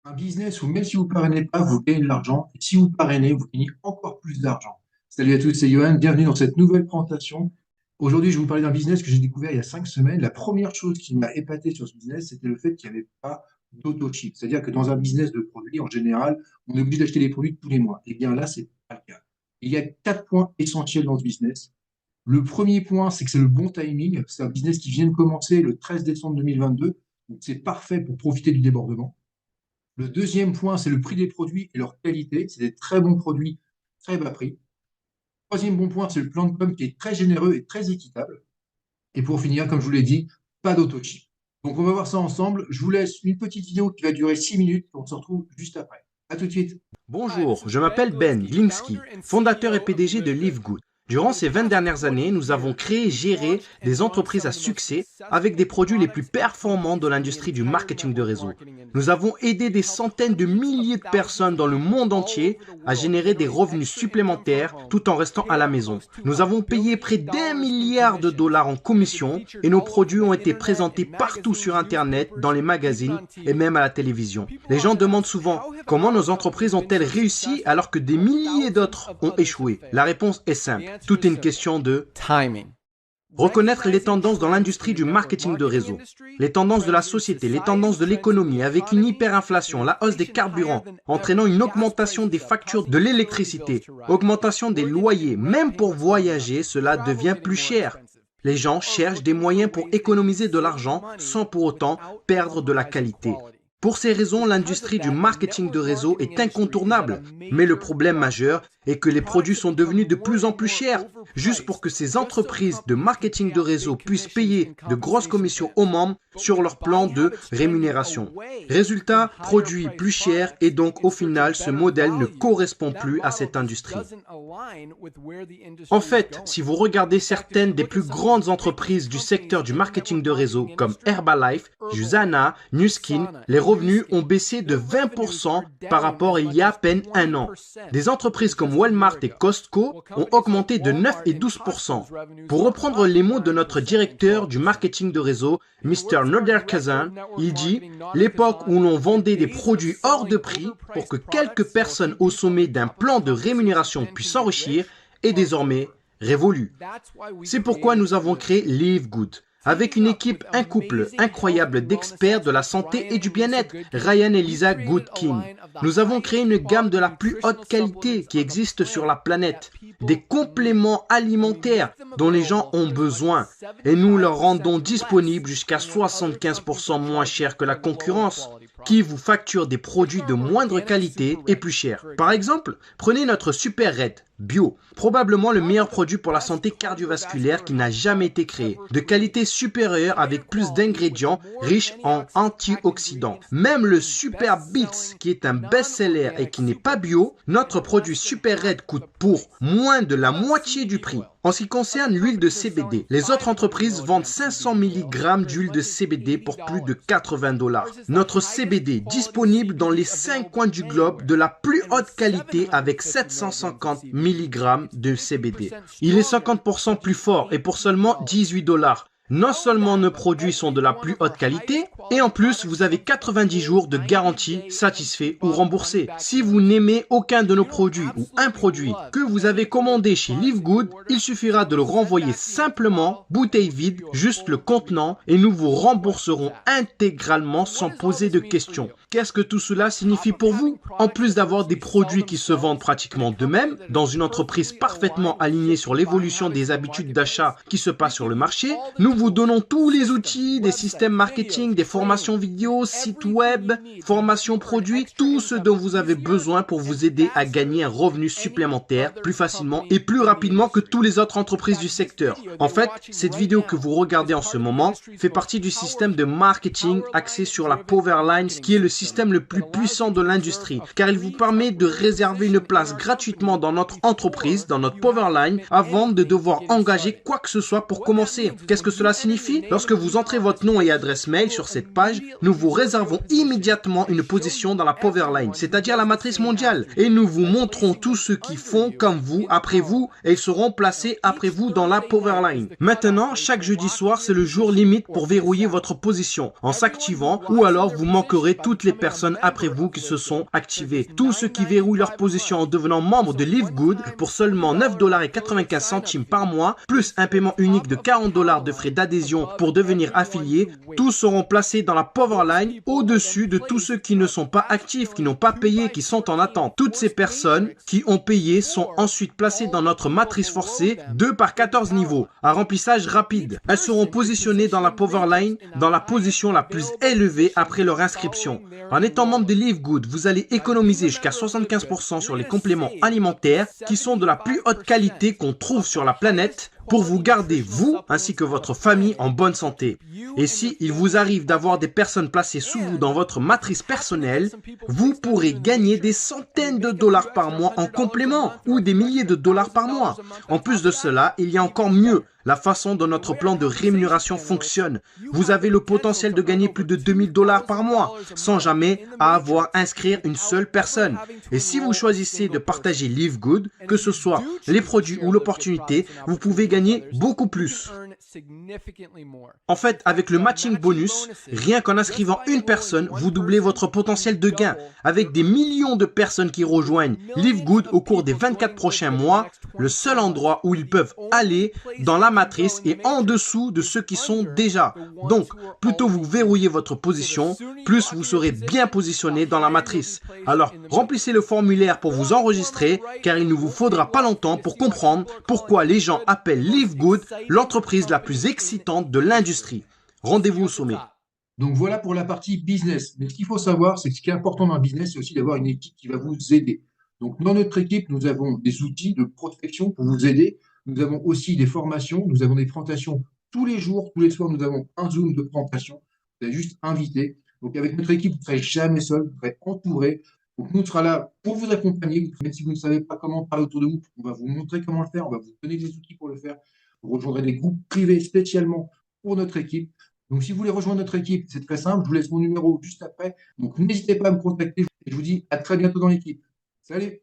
Un business où même si vous ne parrainez pas, vous gagnez de l'argent. Et si vous parrainez, vous gagnez encore plus d'argent. Salut à tous, c'est Johan. Bienvenue dans cette nouvelle présentation. Aujourd'hui, je vais vous parler d'un business que j'ai découvert il y a 5 semaines. La première chose qui m'a épaté sur ce business, c'était le fait qu'il n'y avait pas d'auto-chip. C'est-à-dire que dans un business de produits, en général, on est obligé d'acheter des produits tous les mois. Et bien là, c'est pas le cas. Il y a 4 points essentiels dans ce business. Le premier point, c'est que c'est le bon timing. C'est un business qui vient de commencer le 13 décembre 2022. Donc, c'est parfait pour profiter du débordement. Le deuxième point, c'est le prix des produits et leur qualité. C'est des très bons produits, très bas prix. Troisième bon point, c'est le plan de com qui est très généreux et très équitable. Et pour finir, comme je vous l'ai dit, pas d'auto-chip. Donc on va voir ça ensemble. Je vous laisse une petite vidéo qui va durer 6 minutes. On se retrouve juste après. À tout de suite. Bonjour, je m'appelle Ben Glinsky, fondateur et PDG de LiveGood. Durant ces 20 dernières années, nous avons créé et géré des entreprises à succès avec des produits les plus performants de l'industrie du marketing de réseau. Nous avons aidé des centaines de milliers de personnes dans le monde entier à générer des revenus supplémentaires tout en restant à la maison. Nous avons payé près d'1 milliard de dollars en commission et nos produits ont été présentés partout sur Internet, dans les magazines et même à la télévision. Les gens demandent souvent comment nos entreprises ont-elles réussi alors que des milliers d'autres ont échoué. La réponse est simple. Tout est une question de timing. reconnaître les tendances dans l'industrie du marketing de réseau, les tendances de la société, les tendances de l'économie avec une hyperinflation, la hausse des carburants, entraînant une augmentation des factures de l'électricité, augmentation des loyers. Même pour voyager, cela devient plus cher. Les gens cherchent des moyens pour économiser de l'argent sans pour autant perdre de la qualité. Pour ces raisons, l'industrie du marketing de réseau est incontournable. Mais le problème majeur est que les produits sont devenus de plus en plus chers. Juste pour que ces entreprises de marketing de réseau puissent payer de grosses commissions aux membres sur leur plan de rémunération. Résultat, produits plus chers et donc au final, ce modèle ne correspond plus à cette industrie. En fait, si vous regardez certaines des plus grandes entreprises du secteur du marketing de réseau comme Herbalife, Usana, Nu Skin, les revenus ont baissé de 20% par rapport à il y a à peine un an. Des entreprises comme Walmart et Costco ont augmenté de 9 et 12%. Pour reprendre les mots de notre directeur du marketing de réseau, Mr. Noderkazan, il dit « L'époque où l'on vendait des produits hors de prix pour que quelques personnes au sommet d'un plan de rémunération puissent s'enrichir est désormais révolue. » C'est pourquoi nous avons créé LiveGood. Avec une équipe, un couple incroyable d'experts de la santé et du bien-être, Ryan et Lisa Goodkin. Nous avons créé une gamme de la plus haute qualité qui existe sur la planète. Des compléments alimentaires dont les gens ont besoin. Et nous leur rendons disponibles jusqu'à 75% moins cher que la concurrence, qui vous facture des produits de moindre qualité et plus chers. Par exemple, prenez notre Super Red Bio, probablement le meilleur produit pour la santé cardiovasculaire qui n'a jamais été créé, de qualité supérieure avec plus d'ingrédients riches en antioxydants. Même le Super Beats, qui est un best-seller et qui n'est pas bio, notre produit Super Red coûte pour moins de la moitié du prix. En ce qui concerne l'huile de CBD, les autres entreprises vendent 500 mg d'huile de CBD pour plus de 80 $. Notre CBD, disponible dans les 5 coins du globe de la plus haute qualité avec 750 mg de CBD. Il est 50% plus fort et pour seulement 18 $. Non seulement nos produits sont de la plus haute qualité, et en plus vous avez 90 jours de garantie satisfait ou remboursé. Si vous n'aimez aucun de nos produits ou un produit que vous avez commandé chez LiveGood, il suffira de le renvoyer simplement, bouteille vide, juste le contenant, et nous vous rembourserons intégralement sans poser de questions. Qu'est-ce que tout cela signifie pour vous? En plus d'avoir des produits qui se vendent pratiquement d'eux-mêmes, dans une entreprise parfaitement alignée sur l'évolution des habitudes d'achat qui se passent sur le marché, nous vous donnons tous les outils, des systèmes marketing, des formations vidéo, sites web, formations produits, tout ce dont vous avez besoin pour vous aider à gagner un revenu supplémentaire plus facilement et plus rapidement que toutes les autres entreprises du secteur. En fait, cette vidéo que vous regardez en ce moment fait partie du système de marketing axé sur la Powerline, qui est le système le plus puissant de l'industrie, car il vous permet de réserver une place gratuitement dans notre entreprise, dans notre Powerline, avant de devoir engager quoi que ce soit pour commencer. Qu'est-ce que cela cela signifie? Lorsque vous entrez votre nom et adresse mail sur cette page, nous vous réservons immédiatement une position dans la Powerline, c'est-à-dire la matrice mondiale, et nous vous montrons tous ceux qui font comme vous, après vous, et ils seront placés après vous dans la Powerline. Maintenant, chaque jeudi soir, c'est le jour limite pour verrouiller votre position en s'activant, ou alors vous manquerez toutes les personnes après vous qui se sont activées. Tous ceux qui verrouillent leur position en devenant membre de Live Good pour seulement 9,95 $ par mois, plus un paiement unique de 40 $ de frais d'adhésion pour devenir affilié, tous seront placés dans la Powerline au-dessus de tous ceux qui ne sont pas actifs, qui n'ont pas payé, qui sont en attente. Toutes ces personnes qui ont payé sont ensuite placées dans notre matrice forcée 2 par 14 niveaux, à remplissage rapide. Elles seront positionnées dans la Powerline dans la position la plus élevée après leur inscription. En étant membre de Live Good, vous allez économiser jusqu'à 75% sur les compléments alimentaires qui sont de la plus haute qualité qu'on trouve sur la planète pour vous garder, vous, ainsi que votre famille, en bonne santé. Et si il vous arrive d'avoir des personnes placées sous vous dans votre matrice personnelle, vous pourrez gagner des centaines de dollars par mois en complément ou des milliers de dollars par mois. En plus de cela, il y a encore mieux. La façon dont notre plan de rémunération fonctionne. Vous avez le potentiel de gagner plus de 2000 $ par mois, sans jamais avoir à inscrire une seule personne. Et si vous choisissez de partager Live Good, que ce soit les produits ou l'opportunité, vous pouvez gagner beaucoup plus. En fait, avec le matching bonus, rien qu'en inscrivant une personne, vous doublez votre potentiel de gain. Avec des millions de personnes qui rejoignent Live Good au cours des 24 prochains mois, le seul endroit où ils peuvent aller dans la matrice est en dessous de ceux qui sont déjà. Donc, plus tôt vous verrouillez votre position, plus vous serez bien positionné dans la matrice. Alors, remplissez le formulaire pour vous enregistrer, car il ne vous faudra pas longtemps pour comprendre pourquoi les gens appellent Live Good l'entreprise la plus excitante de l'industrie. Rendez-vous au sommet. Donc voilà pour la partie business. Mais ce qu'il faut savoir, c'est que ce qui est important dans un business, c'est aussi d'avoir une équipe qui va vous aider. Donc dans notre équipe, nous avons des outils de prospection pour vous aider. Nous avons aussi des formations, nous avons des présentations tous les jours, tous les soirs, nous avons un Zoom de présentation. Vous êtes juste invité. Donc avec notre équipe, vous ne serez jamais seul, vous serez entouré. Donc nous, on sera là pour vous accompagner. Même si vous ne savez pas comment parler autour de vous, on va vous montrer comment le faire, on va vous donner des outils pour le faire. Vous rejoindrez des groupes privés spécialement pour notre équipe. Donc, si vous voulez rejoindre notre équipe, c'est très simple. Je vous laisse mon numéro juste après. Donc, n'hésitez pas à me contacter. Et je vous dis à très bientôt dans l'équipe. Salut!